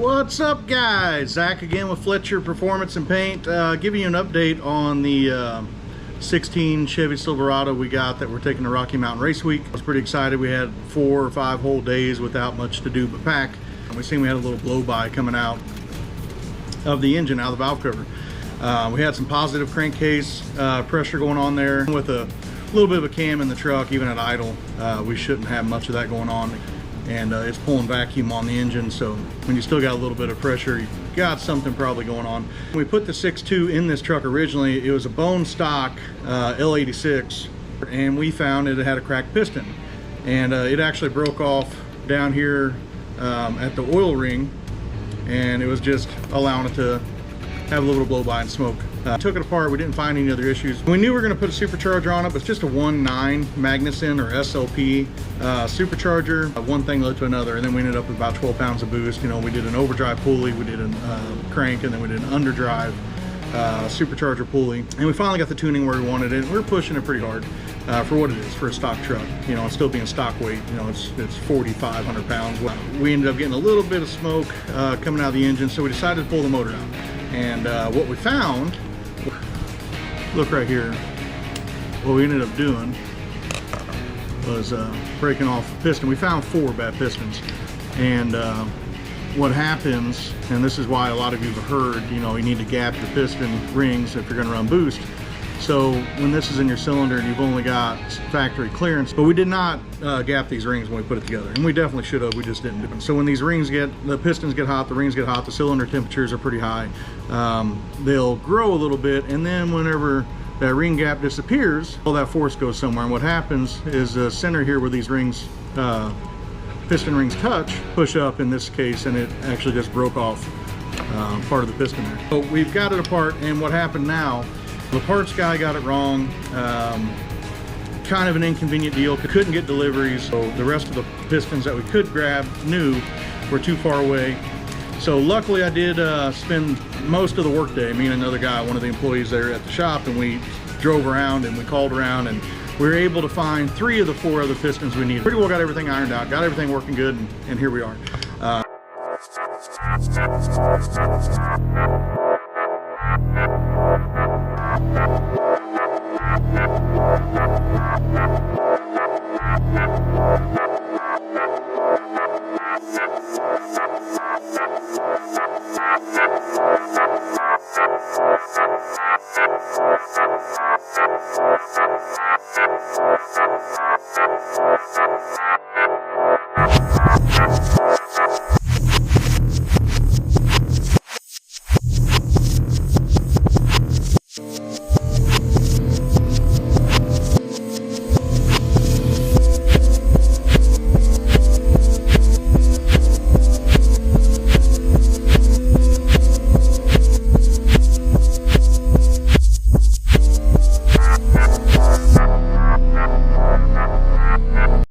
What's up, guys? Zach again with Fletcher Performance and Paint, giving you an update on the 16 Chevy Silverado we got that we're taking to Rocky Mountain Race Week. I was pretty excited. We had 4 or 5 whole days without much to do but pack. We seen we had a little blow-by coming out of the engine, out of the valve cover. We had some positive crankcase pressure going on there. With a little bit of a cam in the truck, even at idle, we shouldn't have much of that going on. And it's pulling vacuum on the engine, so when you still got a little bit of pressure, you got something probably going on. When we put the 6.2 in this truck originally, it was a bone stock L86, and we found it had a cracked piston, and it actually broke off down here at the oil ring, and it was just allowing it to have a little blow-by and smoke. Took it apart, we didn't find any other issues. We knew we were going to put a supercharger on it, but it's just a 1.9 Magnuson or SLP supercharger. One thing led to another, and then we ended up with about 12 pounds of boost. You know, we did an overdrive pulley, we did a crank, and then we did an underdrive supercharger pulley. And we finally got the tuning where we wanted it. We're pushing it pretty hard for what it is, for a stock truck. You know, it's still being stock weight. You know, it's 4,500 pounds. We ended up getting a little bit of smoke coming out of the engine, so we decided to pull the motor out. And what we found, look right here, what we ended up doing was breaking off the piston. We found 4 bad pistons, and what happens, and this is why a lot of you have heard, you know, you need to gap your piston rings if you're going to run boost. So when this is in your cylinder and you've only got factory clearance, but we did not gap these rings when we put it together, and we definitely should have, we just didn't do it. So when these rings the pistons get hot, the rings get hot, the cylinder temperatures are pretty high, they'll grow a little bit, and then whenever that ring gap disappears, all that force goes somewhere, and what happens is the center here where these rings, piston rings touch, push up in this case, and it actually just broke off part of the piston there. So we've got it apart, and what happened now, the parts guy got it wrong. Kind of an inconvenient deal. Couldn't get deliveries, so the rest of the pistons that we could grab new were too far away. So luckily I did spend most of the workday, me and another guy, one of the employees there at the shop, and we drove around and we called around, and we were able to find 3 of the 4 other pistons we needed. Pretty well got everything ironed out, got everything working good, and here we are.